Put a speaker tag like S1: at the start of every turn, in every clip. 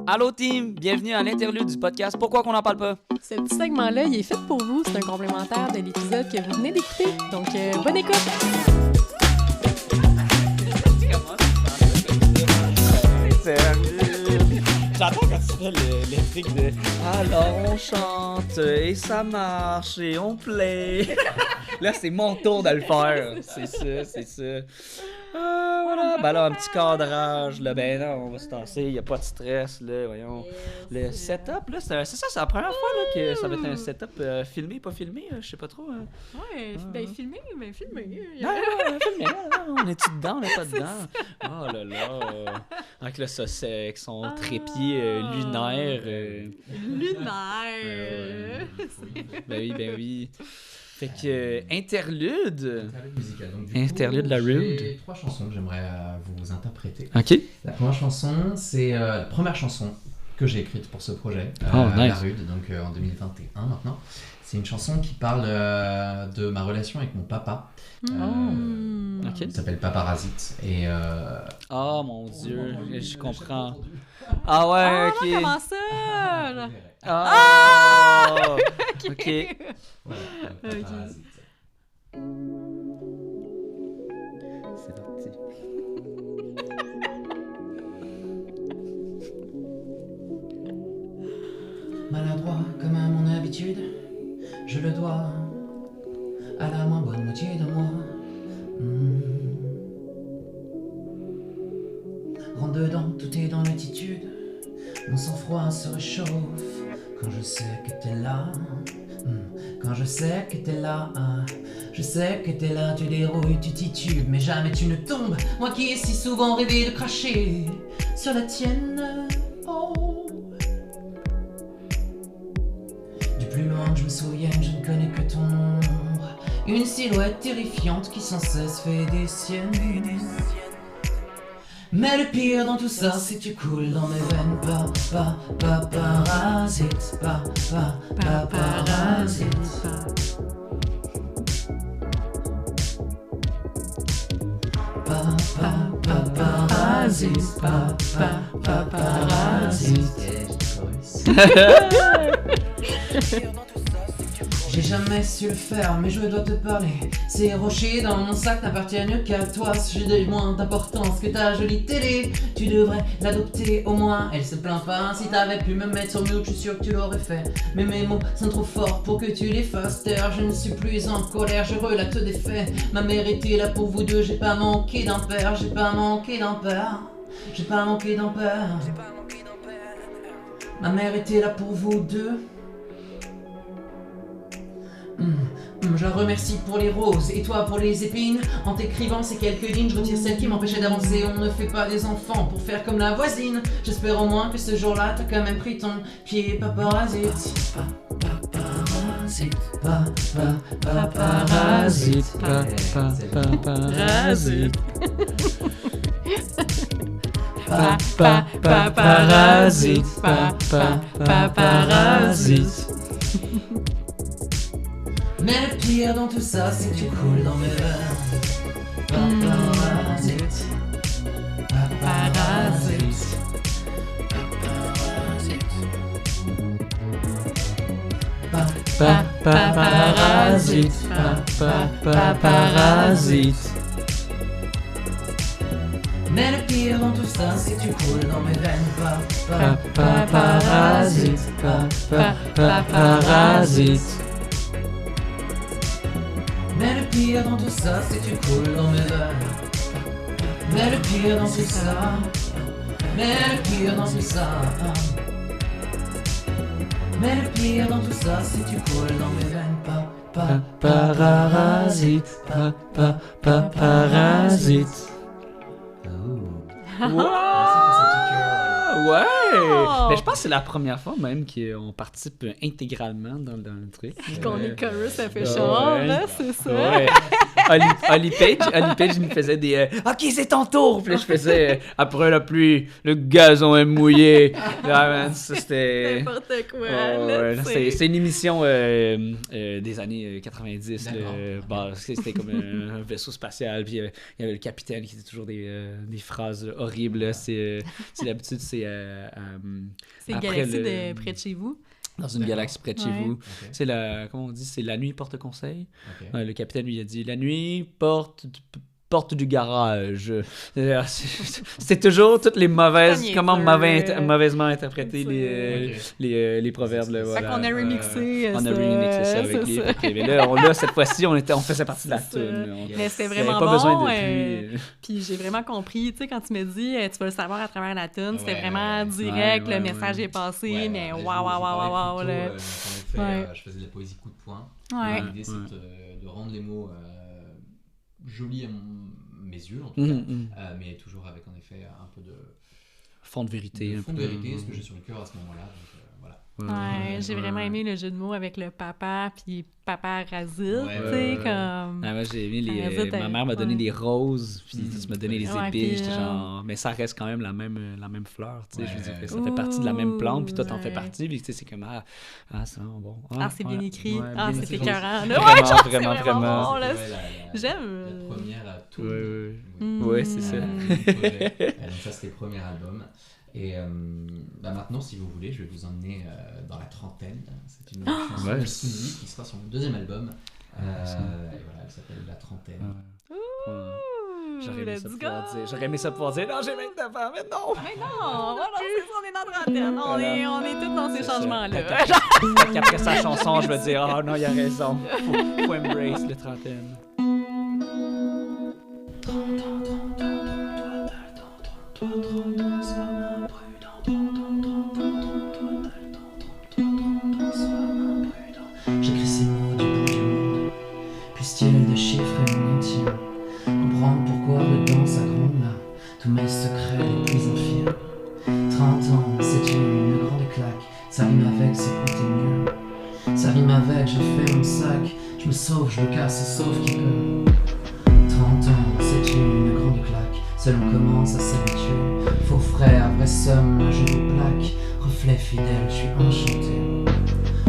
S1: Allô team, bienvenue à l'interlude du podcast Pourquoi qu'on n'en parle pas?
S2: Ce petit segment-là, il est fait pour vous. C'est un complémentaire de l'épisode que vous venez d'écouter. Donc, bonne écoute!
S1: J'adore quand tu fais le truc de alors on chante et ça marche et on play. Là, c'est mon tour de le faire. C'est ça. Voilà. Ben là, un petit cadrage. Là, ben non, on va se tasser. Il n'y a pas de stress. Là, voyons. Le setup, là, c'est ça, c'est la première fois là, que ça va être un setup filmé, pas filmé. Je sais pas trop. Hein.
S2: Ouais, ben filmé.
S1: Non, filmé. On est-tu dedans, on n'est pas dedans. Oh là là. Avec le avec son trépied lunaire.
S2: Lunaire!
S1: Ben oui. Fait que, interlude
S3: musical. Donc,
S1: interlude de la Rude.
S3: J'ai 3 chansons que j'aimerais vous interpréter.
S1: Ok.
S3: La première chanson, c'est la première chanson que j'ai écrite pour ce projet,
S1: Nice.
S3: La Rude, donc en 2021 maintenant. C'est une chanson qui parle de ma relation avec mon papa.
S1: Ok.
S3: Il s'appelle Paparazite. Et,
S1: Oh mon dieu, je comprends. Ah ouais, ok.
S2: Comment ça? Là?
S1: Ah! Ok.
S3: voilà, Paparazite.
S1: C'est parti.
S3: Maladroit comme à mon habitude, je le dois à la moins bonne moitié de moi. Rentre dedans, tout est dans l'attitude. Mon sang-froid se réchauffe quand je sais que t'es là. Quand je sais que t'es là, je sais que t'es là, tu dérouilles, tu titubes, mais jamais tu ne tombes. Moi qui ai si souvent rêvé de cracher sur la tienne. Oh. Du plus loin que je me souvienne, je ne connais que ton ombre. Une silhouette terrifiante qui sans cesse fait des siennes. Mais le pire dans tout ça, c'est que tu coules dans mes veines. Paparazite, paparazite. Paparazite, paparazite. J'ai jamais su le faire, mais je dois te parler. Ces rochers dans mon sac n'appartiennent qu'à toi. Si j'ai de moins d'importance que ta jolie télé, tu devrais l'adopter au moins. Elle se plaint pas, si t'avais pu me mettre sur mute, je suis sûr que tu l'aurais fait. Mais mes mots sont trop forts pour que tu les fasses taire. Je ne suis plus en colère, je relate des faits. Ma mère était là pour vous deux, j'ai pas manqué d'un père. J'ai pas manqué d'un père. J'ai pas manqué d'un père. Ma mère était là pour vous deux. Je la remercie pour les roses et toi pour les épines. En t'écrivant ces quelques lignes, je retire celles qui m'empêchaient d'avancer. On ne fait pas des enfants pour faire comme la voisine. J'espère au moins que ce jour-là t'as quand même pris ton pied. Paparazite, paparazite, paparazite, paparazite. Paparazite, paparazite. Mais le pire dans tout ça, c'est que tu coules dans mes veines. Paparazite, paparazite, paparazite, paparazite. Mais le pire dans tout ça, c'est que tu coules dans mes veines. Paparazite, paparazite. Mais le pire dans tout ça, c'est que tu coules dans mes veines. Mais le pire dans tout ça, mais le pire dans tout ça. Mais le pire dans tout ça, c'est que tu coules dans mes veines. Paparazite, paparazite.
S1: Ouais! Mais je pense que c'est la première fois même qu'on participe intégralement dans le truc.
S2: Qu'on est chorus, ça fait chaud, là, c'est ça?
S1: Ouais. Holly Page nous faisait des OK, c'est ton tour! Puis là, je faisais après la pluie, le gazon est mouillé. Là, man, ça c'était.
S2: N'importe quoi.
S1: Là, c'est une émission des années 90. Bah, c'était comme un vaisseau spatial. Puis il y avait le capitaine qui disait toujours des phrases horribles. Là. C'est d'habitude, c'est
S2: C'est une
S1: après
S2: galaxie
S1: le-
S2: près de chez vous.
S1: dans une
S3: D'accord.
S1: galaxie près de chez
S2: Ouais.
S1: vous.
S3: Ok.
S1: C'est comment on dit, c'est la nuit porte conseil.
S3: Ok.
S1: Le capitaine lui a dit la nuit porte du garage. C'est toujours toutes les mauvaises,
S2: C'est
S1: comment
S2: niaiseux.
S1: mauvaisement interpréter
S3: Ok.
S1: les proverbes. Là,
S3: Fait
S1: voilà.
S2: qu'on a remixé
S1: On a
S2: ça,
S1: remixé ça avec
S2: c'est
S1: les.
S2: ça.
S1: Ok, mais là, cette fois-ci, on faisait partie de la
S2: C'est ça.
S1: tune.
S2: Mais c'était
S1: Il n'y avait
S2: vraiment
S1: pas
S2: bon.
S1: besoin de pluie.
S2: Puis j'ai vraiment compris, tu sais, quand tu me dis, tu vas le savoir à travers la tune, c'était
S3: Ouais,
S2: vraiment
S3: ouais,
S2: direct,
S1: ouais,
S2: le message
S1: ouais.
S2: est passé,
S3: Ouais,
S2: mais
S3: ouais,
S2: waouh, waouh, waouh, waouh, là.
S3: en effet,
S2: Ouais.
S3: je faisais de la poésie coup de poing.
S2: Ouais.
S3: L'idée, c'est
S1: Ouais.
S3: de rendre les mots jolis à mes yeux, en tout
S1: Mhm,
S3: cas,
S1: mhm.
S3: mais toujours avec, en effet, un peu de
S1: Fond de vérité. un
S3: fond de
S1: peu.
S3: vérité, ce que j'ai sur le cœur à ce moment-là. Donc, voilà.
S2: Ouais, j'ai vraiment aimé le jeu de mots avec le papa puis papa Razil,
S3: Ouais,
S2: tu
S3: ouais,
S2: sais,
S3: ouais.
S2: comme...
S1: Ah, moi, j'ai aimé
S2: Razil,
S1: ma mère m'a donné
S2: ouais.
S1: des roses, puis tu m'as donné les
S2: Ouais,
S1: épices.
S2: puis,
S1: J'étais genre, mais ça reste quand même la même fleur, tu sais.
S3: Ouais.
S1: Je veux dire, que ça fait partie de la même plante, puis toi, t'en fais
S2: Ouais.
S1: partie, puis tu sais, c'est comme, c'est bon.
S2: Ah, c'est bien écrit.
S1: Ouais,
S2: Ah,
S1: bien
S2: c'est
S1: écrit.
S2: écœurant.
S1: Vraiment,
S2: Ouais, genre, c'est
S1: vraiment, vraiment.
S2: bon, là.
S3: C'était,
S2: J'aime.
S3: La première à tout.
S1: Ouais,
S2: Mm.
S1: ouais, c'est ça.
S3: Donc ça, c'était le premier album. Et maintenant, si vous voulez, je vais vous emmener dans la trentaine. C'est une chanson
S1: Ouais.
S3: exclusive qui sera sur mon deuxième album. Et voilà, elle s'appelle La Trentaine.
S1: Ouais. J'aurais aimé,
S2: let's
S1: ça
S2: go.
S1: pouvoir dire, non, j'ai 29 ans, mais non!
S2: Mais non, voilà, c'est ça, on est dans la trentaine. On est tous dans ces
S1: C'est ça.
S2: changements-là.
S1: Peut-être qu'après sa chanson, je vais dire, oh non, il a raison. Faut embrace les trentaines.
S3: J'écris ces mots du bout du monde, puisse-t-il déchiffrer mon intime, comprendre pourquoi dedans ça gronde là, tous mes secrets les plus infimes. 30 ans, c'est une grande claque, ça rime avec s'écouter mieux, ça rime avec je fais mon sac, je me sauve, je me casse, sauf qui peut. 30 ans, c'est une grande claque, seul on commence à s'habituer, faux frère, vraie somme, je vous plaque, reflet fidèle, je suis enchanté.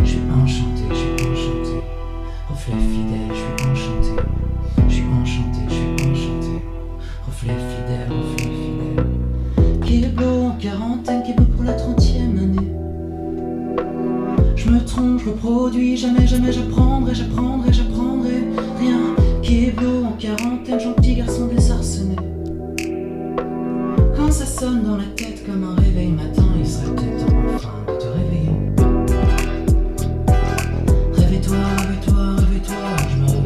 S3: Je suis enchanté, je suis enchanté. Reflet fidèle, je suis enchanté. Je suis enchanté, je suis enchanté. Reflet fidèle, reflet fidèle. Qui est beau en quarantaine, qui est beau pour la 30e année. Je me trompe, je me produis, jamais, jamais j'apprendrai, j'apprendrai, j'apprendrai rien. Qui est beau en quarantaine, gentil garçon désarçonné. Quand ça sonne dans la tête comme un réveil matin, il serait peut-être temps enfin de te réveiller. Réveille-toi, réveille-toi, réveille-toi, je me réveille.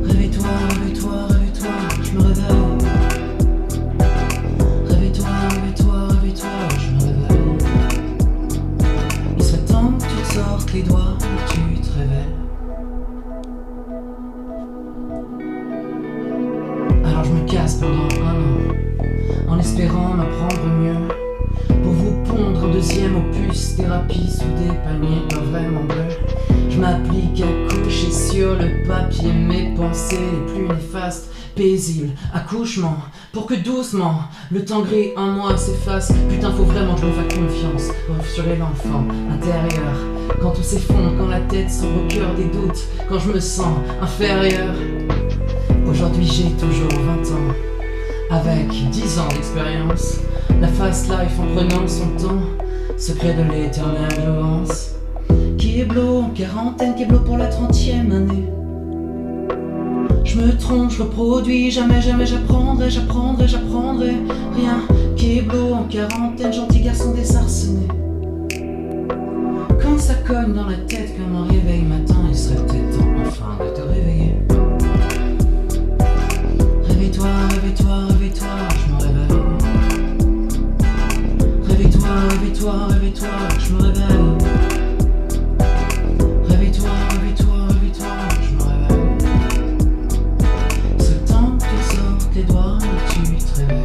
S3: Réveille-toi, réveille-toi, réveille-toi, je me réveille. Réveille-toi, réveille-toi, réveille-toi, je me réveille. Il serait temps que tu te sortes les doigts et tu te réveilles. Alors je me casse pendant un an, en espérant m'apprendre mieux. Pour vous pondre un deuxième opus, thérapie sous des paniers pas vraiment bleus. Je m'applique à coucher sur le papier mes pensées les plus néfastes, paisibles, accouchement, pour que doucement, le temps gris en moi s'efface. Putain, faut vraiment que je me fasse confiance, rassurer l'enfant intérieur. Quand tout s'effondre, quand la tête s'ouvre au cœur des doutes, quand je me sens inférieur. Aujourd'hui j'ai toujours 20 ans, avec 10 ans d'expérience. La fast life en prenant son temps, secret de l'éternelle jouvence. Qui est bleu en quarantaine, qui est bleu pour la 30e année. Je me trompe, je reproduis, jamais, jamais j'apprendrai, j'apprendrai, j'apprendrai rien. Qui est bleu en quarantaine, gentil garçon désarçonné. Quand ça cogne dans la tête comme un réveil matin, il serait peut-être temps enfin de te réveiller. Réveille-toi, réveille-toi, réveille-toi, je me réveille. Réveille-toi, réveille-toi, réveille-toi, je me réveille. Réveille-toi, réveille-toi, réveille-toi, je me réveille. C'est le temps que tu sortes les doigts et tu te réveilles.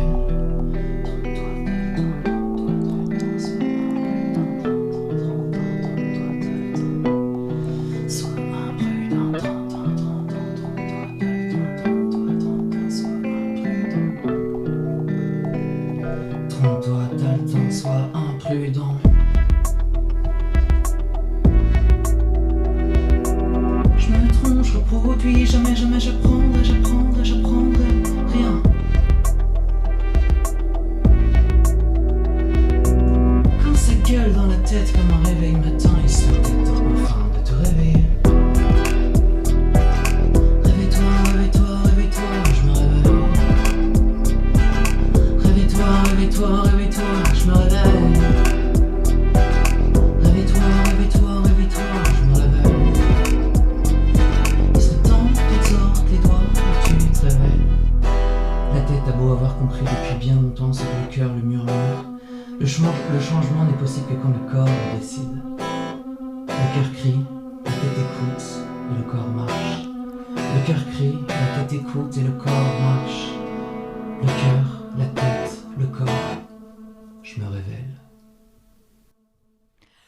S3: Sois imprudent, trompe-toi, t'as le temps, sois imprudent. Je me trompe, je reproduis, jamais, jamais j'apprendrai, j'apprendrai, j'apprendrai rien. tête comme un réveil matin, il serait peut-être temps enfin de te réveiller. Réveille-toi, réveille-toi, réveille-toi, je me réveille. Réveille-toi, réveille-toi, réveille-toi, je me réveille. Réveille-toi, réveille-toi, réveille-toi, je me réveille. Il serait temps que tu te sortes les doigts et que tu te réveilles. La tête a beau avoir compris depuis bien longtemps ce que le cœur lui murmure. Le changement n'est possible que quand le corps le décide. Le cœur crie, la tête écoute et le corps marche. Le cœur crie, la tête écoute et le corps marche. Le cœur, la tête, le corps, je me révèle.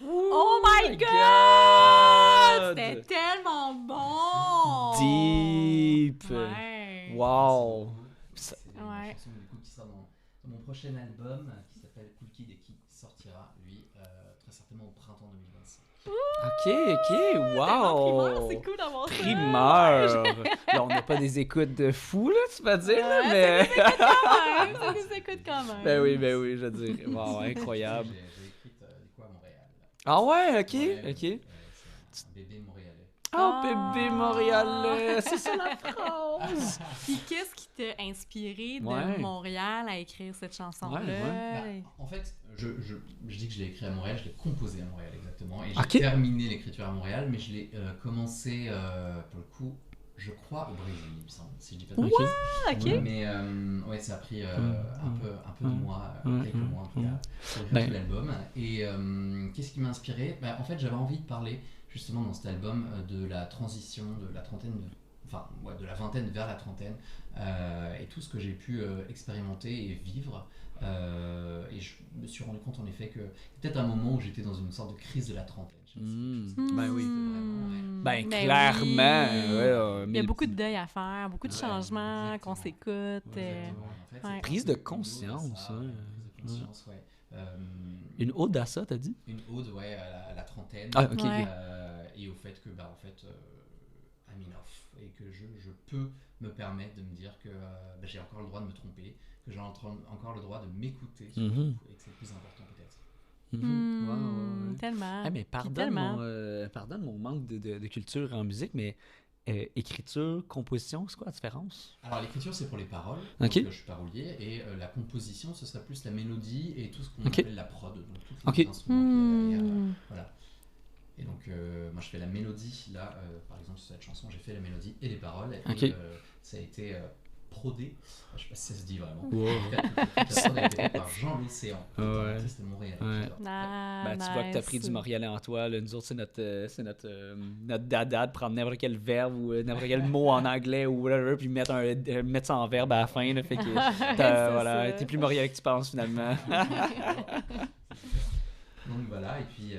S2: Oh my god! C'était tellement bon!
S1: Deep!
S2: Ouais.
S1: Wow!
S3: C'est une
S2: Ouais.
S3: chanson du coup qui sera dans mon prochain album qui s'appelle Cool Kid et qui sortira lui très certainement au printemps 2025.
S1: Ok,
S2: Tellement
S1: wow!
S2: primaire, c'est cool d'avoir ça.
S1: Primeur! Là, on n'a pas des écoutes de fou, là, tu vas dire, là, mais...
S2: Ça nous écoute quand même.
S1: Ben oui, je veux dire. Wow, incroyable.
S3: J'ai écrit du coup à Montréal.
S1: Ah ouais, ok,
S3: Ouais,
S1: ok.
S3: c'est un bébé montréalais.
S1: Oh, bébé montréalais, c'est ça la phrase!
S2: Puis qu'est-ce qui t'a inspiré de
S1: Ouais.
S2: Montréal à écrire cette chanson-là?
S1: Ouais,
S3: En fait, je dis que je l'ai écrit à Montréal, je l'ai composé à Montréal exactement. Et j'ai
S1: Ok.
S3: terminé l'écriture à Montréal, mais je l'ai commencé pour le coup, je crois, au Brésil, il me semble, si je dis pas de
S1: Ok.
S3: bêtises.
S2: Ah, ok.
S3: Ouais, mais ouais, ça a pris un peu de mois, quelques mois en tout cas, pour écrire tout l'album. Et qu'est-ce qui m'a inspiré? En fait, j'avais envie de parler justement dans cet album de la transition de la trentaine, de la vingtaine vers la trentaine, et tout ce que j'ai pu expérimenter et vivre. Et je me suis rendu compte en effet que peut-être un moment où j'étais dans une sorte de crise de la trentaine. Je sais pas si
S1: Ben oui.
S2: Ben
S1: Clairement.
S2: oui.
S1: Ouais,
S2: Il y a beaucoup de deuil à faire, beaucoup de
S3: Ouais,
S2: changements,
S3: exactement.
S2: qu'on s'écoute.
S3: Exactement. En fait,
S2: ouais.
S3: c'est
S1: Prise de
S3: ça,
S1: conscience,
S3: ouais,
S1: ouais.
S3: prise de conscience, ouais.
S1: Une ode à ça, t'as dit?
S3: Une ode, ouais, à la trentaine.
S1: Ah, ok.
S2: Ouais.
S3: Et au fait que, en fait, I'm enough. Et que je peux me permettre de me dire que j'ai encore le droit de me tromper, que j'ai encore le droit de m'écouter, surtout, et que c'est le plus important peut-être.
S1: Mhm. Ouais, ouais, ouais.
S2: Tellement.
S1: Ah, mais
S2: Puis tellement.
S1: pardonne mon manque de culture en musique, mais écriture, composition, c'est quoi la différence?
S3: Alors l'écriture c'est pour les paroles,
S1: Ok.
S3: donc, je suis parolier, et la composition ce serait plus la mélodie et tout ce qu'on
S1: Ok.
S3: appelle la prod, donc tous
S1: Ok.
S3: les instruments qu'il y a,
S2: Hmm.
S3: voilà. Et donc moi je fais la mélodie, là par exemple sur cette chanson j'ai fait la mélodie et les paroles, et
S1: Ok.
S3: ça a été prodé, je sais pas si ça se dit vraiment.
S1: Wow.
S3: En tout cas, toute la prod a été faite par Jean L'Océan, qui est
S1: Ouais.
S3: un artiste montréalais.
S1: Ouais.
S3: j'adore.
S1: Ben, tu vois que t'as pris du Montréalais en toi. Là. Nous autres, c'est notre dada de prendre n'importe quel verbe ou n'importe quel mot en anglais ou whatever, puis mettre ça en verbe à la fin. Là, fait que
S2: C'est
S1: voilà,
S2: ça.
S1: t'es plus Montréalais que tu penses finalement.
S3: Donc voilà, et puis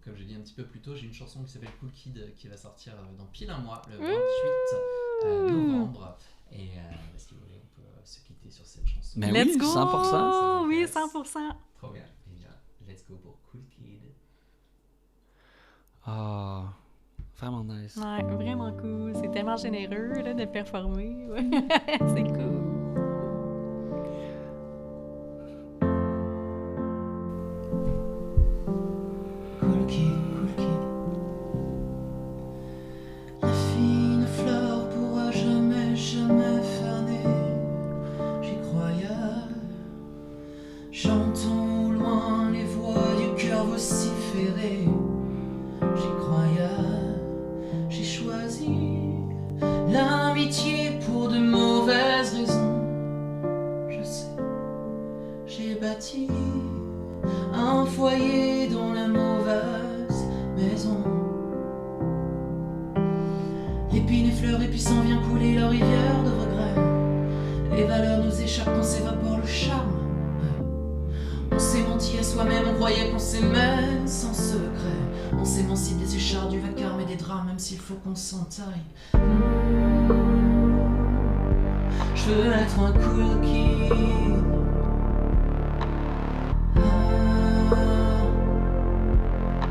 S3: comme j'ai dit un petit peu plus tôt, j'ai une chanson qui s'appelle Cool Kid qui va sortir dans pile un mois, le 28 novembre. Et si vous voulez, on peut se quitter sur cette chanson.
S1: Ben
S2: Let's
S1: oui,
S2: go!
S1: 100%.
S2: Oui,
S3: Ça
S2: 100%.
S3: Trop bien. Et bien, let's go pour Cool Kid.
S1: Ah, vraiment nice.
S2: Ouais, vraiment cool. C'est tellement généreux là, de performer. Ouais. C'est cool.
S3: Cool Kid, Cool Kid. La fine fleur pourra jamais, jamais faner. J'y croyais. J'entends au loin les voix du cœur vociférer. J'y croyais. J'ai choisi l'amitié pour de mauvaises raisons. Je sais, j'ai bâti un foyer dans la mauvaise maison. L'épine effleure et puis s'en vient couler la rivière de regret. Les valeurs nous échappent quand s'évapore le charme. On s'est menti à soi-même, on croyait qu'on s'aimait sans secret. On s'émancipe des écharpes, du vacarme et des draps, même s'il faut qu'on s'entaille. Je veux être un cool kid.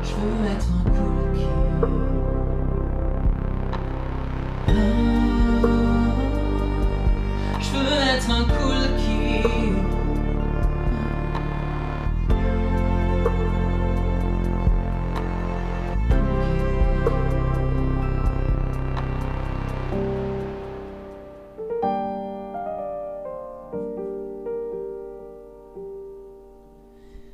S3: Je veux être un cool kid. Je veux être un cool kid.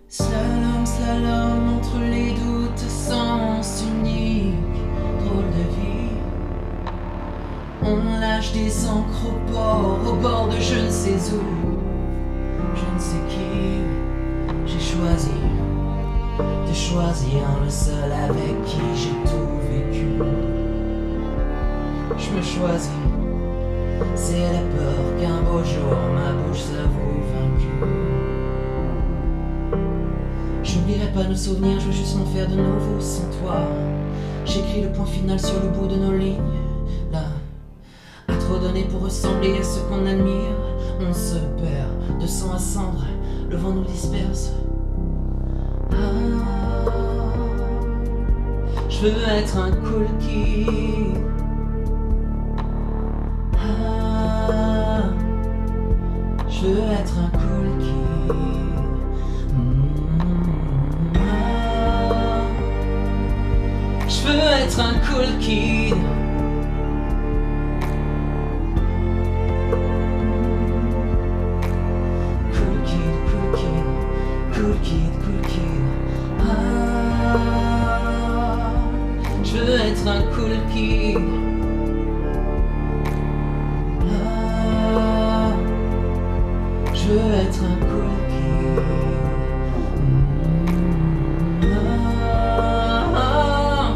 S3: Slalom, slalom entre les doutes, sens unique, drôle de vie. On lâche des encres au bord de je ne sais où, je ne sais qui. J'ai choisi de choisir le seul avec qui j'ai tout vécu. Je me choisis, c'est la peur qu'un beau jour ma bouche s'avoue vaincue. J'oublierai pas nos souvenirs, je veux juste m'en faire de nouveau sans toi. J'écris le point final sur le bout de nos lignes. Là, à trop donner pour ressembler à ce qu'on admire, on se perd de sang à cendre, le vent nous disperse. Ah, je veux être un cool kid. Ah, je veux être un cool kid. Ah, je veux être un cool kid. Cool kid, cool kid, cool kid, cool kid. Ah, je veux être un cool kid. Ah, je veux être un cool kid. Ah,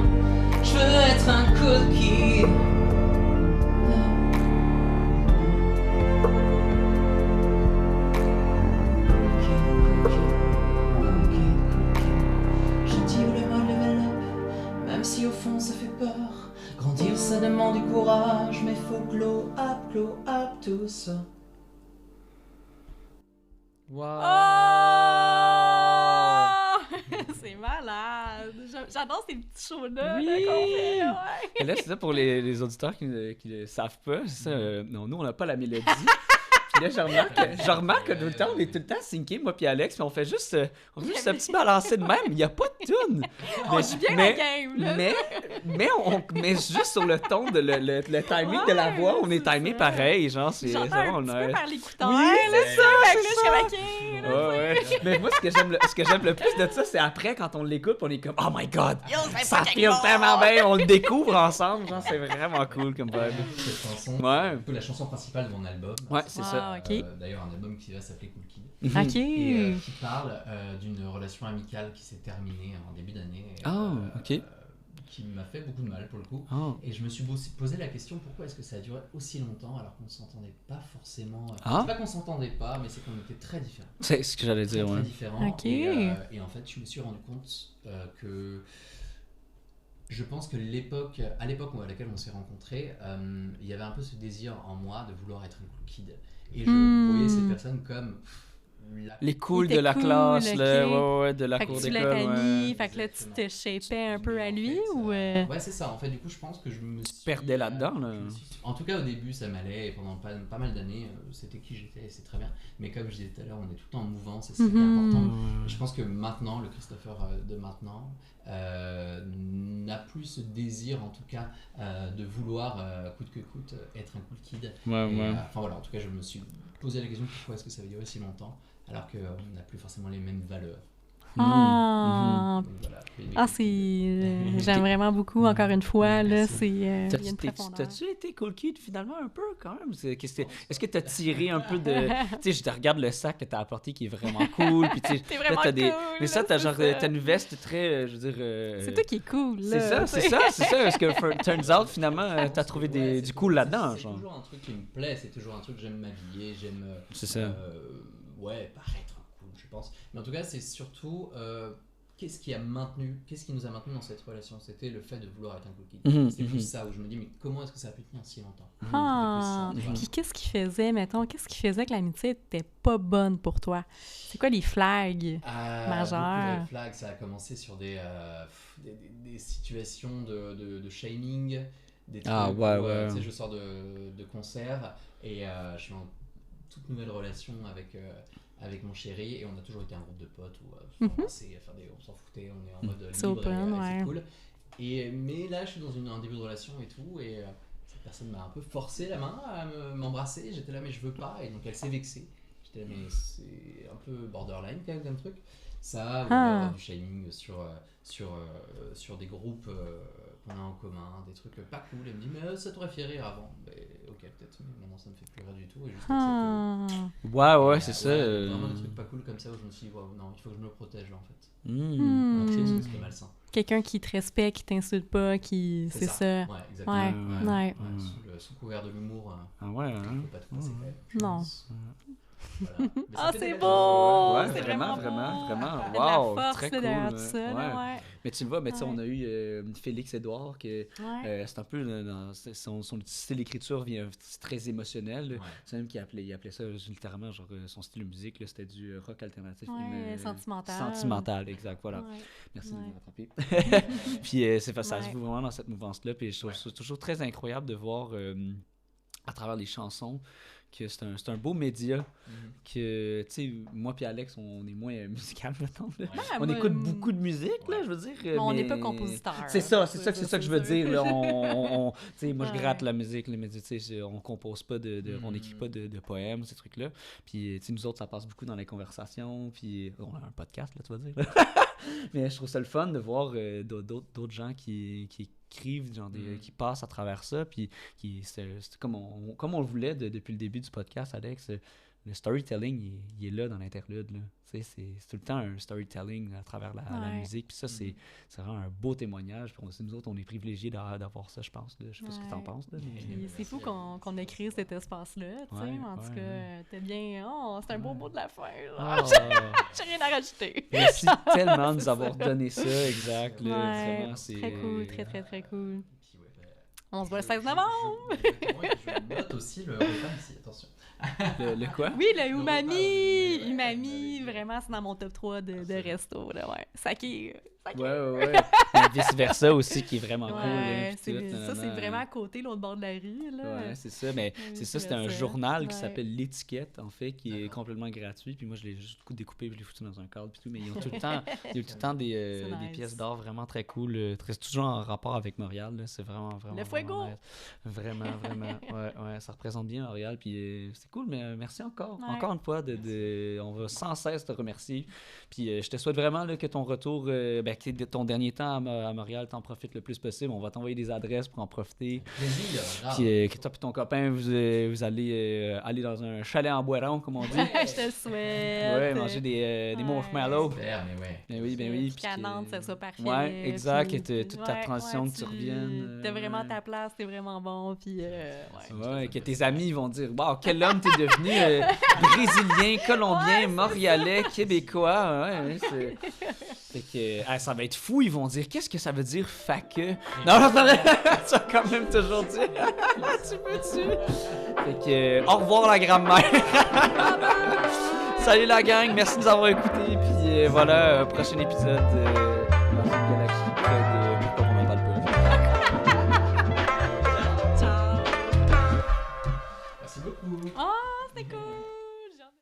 S3: je veux être un cool kid. Gentil ou le mot level up, même si au fond ça fait peur. Grandir ça demande du courage, mais faut glow up tout ça.
S1: Wow!
S2: Oh! C'est malade! J'adore ces petits shows-là
S1: Oui!
S2: qu'on fait, ouais.
S1: Et là, c'est ça pour les auditeurs qui ne savent pas. C'est ça, non, nous, on n'a pas la mélodie. Puis là, je remarque que tout le temps, on est tout le temps syncés, moi puis Alex, puis on fait juste ce petit balancé de même. Il n'y a pas de tune.
S2: On joue bien la game, là.
S1: Mais on met juste sur le ton, le timing de la
S2: Ouais,
S1: voix, on est
S2: c'est
S1: timé
S2: ça.
S1: pareil. Genre, c'est
S2: J'entends
S1: vraiment
S2: un petit peu par l'écouteur,
S1: Oui,
S2: là,
S1: c'est
S2: ça!
S1: ça,
S2: Fait que là,
S1: c'est
S2: je suis comme, OK, là,
S1: Ouais, ouais. Mais moi, ce que j'aime le plus de ça, c'est après, quand on l'écoute, on est comme, oh my god,
S2: Yo, c'est
S1: ça
S2: fucking
S1: file
S2: bon!
S1: tellement bien, on le découvre ensemble, genre, c'est vraiment cool comme vibe.
S3: Cette chanson,
S1: Ouais.
S3: c'est un peu la chanson principale de mon album.
S1: Ouais, c'est ça.
S2: Ah, OK.
S3: D'ailleurs, un album qui va s'appeler Cool Kid.
S2: OK.
S3: Et qui parle d'une relation amicale qui s'est terminée en début d'année.
S1: Ah, ok.
S3: Qui m'a fait beaucoup de mal pour le coup.
S1: Oh.
S3: Et je me suis posé la question, pourquoi est-ce que ça a duré aussi longtemps alors qu'on ne s'entendait pas forcément.
S1: Ah.
S3: C'est pas qu'on s'entendait pas, mais c'est qu'on était très différents.
S1: C'est ce que j'allais dire,
S3: Très
S1: ouais.
S3: différents.
S2: Ok.
S3: Et en fait, je me suis rendu compte que je pense que à l'époque à laquelle on s'est rencontrés, il y avait un peu ce désir en moi de vouloir être un cool kid. Et je voyais ces personnes comme
S1: Les cools
S2: Il
S1: de
S2: était
S1: la
S2: cool,
S1: classe,
S2: ok.
S1: là, ouais, de la
S2: Fait que
S1: cour
S2: tu
S1: d'école,
S2: l'as mis,
S1: ouais.
S2: fait que là, tu te shapais un peu à
S3: Mais
S2: lui,
S3: en fait,
S2: ou...
S3: Ouais, c'est ça. En fait, du coup, je pense que je me suis
S1: perdais là-dedans, là.
S3: En tout cas, au début, ça m'allait. Et pendant pas mal d'années, c'était qui j'étais, et c'est très bien. Mais comme je disais tout à l'heure, on est tout le temps en mouvance, et c'est ça qui est important. Je pense que maintenant, le Christopher de maintenant n'a plus ce désir, en tout cas, de vouloir, coûte que coûte, être un cool kid.
S1: Ouais,
S3: Et,
S1: ouais.
S3: enfin voilà, en tout cas, je me suis posé la question, pourquoi est-ce que ça va durer si longtemps alors qu'on n'a plus forcément les mêmes valeurs.
S2: Ah,
S3: Donc voilà.
S2: ah c'est... J'aime vraiment beaucoup, encore une fois, là,
S3: Merci.
S2: c'est... il y a une profondeur.
S1: T'as-tu été cool kid finalement un peu quand même? Est-ce que t'as tiré un peu de. Tu sais, je te regarde le sac que t'as apporté qui est vraiment cool. Puis tu sais,
S2: T'es
S1: là,
S2: vraiment
S1: t'as des.
S2: cool,
S1: Mais ça,
S2: là,
S1: t'as
S2: c'est
S1: genre.
S2: ça.
S1: T'as une veste très. Je veux dire.
S2: C'est toi qui est cool, là.
S1: C'est ça, c'est ça, c'est ça. Parce que turns out, finalement, t'as trouvé
S3: Ouais,
S1: du
S3: c'est
S1: cool là-dedans.
S3: C'est
S1: Genre.
S3: toujours un truc qui me plaît, c'est toujours un truc que j'aime m'habiller, j'aime.
S1: C'est ça.
S3: Ouais, paraître cool, je pense. Mais en tout cas, c'est surtout. Qu'est-ce qui nous a maintenu dans cette relation? C'était le fait de vouloir être un cool kid. C'était plus ça, où je me dis, mais comment est-ce que ça a pu tenir si longtemps?
S2: Ah,
S3: C'était plus ça, tu vois.
S2: puis qu'est-ce qui faisait, mettons, qu'est-ce qui faisait que l'amitié était pas bonne pour toi? C'est quoi les flags? Majeur.
S3: Beaucoup de red flags, ça a commencé sur des situations de shaming, des trucs
S1: Ah, ouais,
S3: où,
S1: ouais.
S3: tu sais, je sors de concert et je suis en toute nouvelle relation avec mon chéri et on a toujours été un groupe de potes où on s'embrassait, on s'en foutait, on est en mode
S2: C'est
S3: libre
S2: open,
S3: et
S2: ouais.
S3: c'est cool. Mais là, je suis dans un début de relation et tout et cette personne m'a un peu forcé la main à m'embrasser. J'étais là, mais je veux pas, et donc elle s'est vexée. bullshitait, mais c'est un peu borderline quand même comme truc. Ça, ou alors du shaming sur des groupes qu'on a en commun, des trucs pas cool. Elle me dit, mais ça t'aurait fait rire avant. Mais, ok, peut-être, mais maintenant ça me fait plus rire du tout. Et juste
S1: Ouais, c'est ça.
S3: Vraiment des trucs pas cool comme ça où je me suis dit, wow, non, il faut que je me protège là en fait. C'est malsain.
S2: Quelqu'un qui te respecte, qui t'insulte pas, qui. C'est ça.
S3: Ouais, exactement.
S2: Ouais.
S3: Sous couvert de l'humour.
S1: Ah ouais, hein?
S3: Faut pas te passer quand même.
S2: Non.
S3: Voilà.
S2: C'est beau!
S1: Ouais,
S2: C'est
S1: vraiment.
S2: Il y a
S1: Wow,
S2: de la force
S1: très
S2: là,
S1: cool.
S2: derrière tout ça, là, ouais.
S1: Mais tu le vois, tu sais, on a eu Félix Edouard, que c'est un peu dans son style d'écriture c'est très émotionnel.
S3: Ouais.
S1: C'est même qu'il appelait ça littéralement, genre son style de musique, là, c'était du rock alternatif.
S2: Sentimental.
S1: Sentimental, exact, voilà.
S2: Ouais.
S1: Merci de me rattraper. Puis ça se voit vraiment dans cette mouvance-là. Puis je trouve ça toujours très incroyable de voir à travers les chansons que c'est un beau média, que, tu sais, moi puis Alex, on est moins musical, maintenant. On écoute beaucoup de musique, là, je veux dire.
S2: Mais on n'est pas compositeur.
S1: C'est ça que je veux dire, là. Tu sais, moi, je gratte la musique, mais tu sais, on compose pas on n'écrit pas de poèmes, ces trucs-là. Puis, tu sais, nous autres, ça passe beaucoup dans les conversations, puis on a un podcast, là, tu vas dire, là. Mais je trouve ça le fun de voir d'autres gens qui écrivent, genre qui passent à travers ça, puis c'est comme on le voulait depuis le début du podcast, Alex. Le storytelling, il est là dans l'interlude, là. C'est tout le temps un storytelling à travers la musique, puis ça, c'est vraiment un beau témoignage. Puis nous autres, on est privilégiés d'avoir ça, je pense. Là. Je sais pas ce que t'en penses. Là, mais...
S2: C'est fou qu'on ait créé cet espace-là, tu sais, mais en tout cas, t'es bien... Oh, c'est un beau mot de la fin, là. J'ai rien à rajouter.
S1: Merci tellement de nous avoir donné ça, exact. Là, vraiment, c'est...
S2: Très cool, très, très, très cool. On se voit le 16 novembre!
S3: Je note aussi le repas ici, attention.
S1: Le quoi?
S2: Oui, le umami! Umami, vraiment, c'est dans mon top 3 de resto, là, ouais. Saké.
S1: Ouais. Vice-versa aussi, qui est vraiment cool. Là,
S2: ça, c'est vraiment à côté, l'autre bord de la rue, là.
S1: Ouais, c'est ça. Mais c'est ça, c'est un journal qui s'appelle L'Étiquette, en fait, qui est complètement gratuit. Puis moi, je l'ai juste découpé, je l'ai foutu dans un cadre, puis tout. Mais ils ont tout le temps des pièces d'art vraiment très cool. Toujours en rapport avec Montréal, là. C'est vraiment.
S2: Le fuego!
S1: Vraiment. Ouais, ça représente bien Montréal. Puis c'est cool, mais merci encore. Encore une fois, on va sans cesse te remercier. Puis je te souhaite vraiment là, que ton retour, que ton dernier temps à Montréal, t'en profites le plus possible. On va t'envoyer des adresses pour en profiter. Puis que toi et ton copain, vous allez aller dans un chalet en bois rond, comme on dit.
S2: Je te le souhaite.
S1: Ouais, manger des marshmallows.
S3: Ben
S1: oui.
S2: Puis qu'à Nantes, ça soit parfait.
S1: Ouais, exact. Puis, et toute ta transition, que tu reviennes.
S2: T'as vraiment ta place, t'es vraiment bon. Puis,
S1: que tes amis vont dire waouh, quel homme t'es devenu, brésilien, colombien, montréalais, québécois. C'est que ça va être fou, ils vont dire qu'est-ce que ça veut dire faqueux. Non, tu vas quand même toujours dire. Tu peux-tu? Fait que au revoir la grand-mère. Salut la gang, merci de nous avoir écoutés. Puis voilà, prochain épisode dans une galaxie près de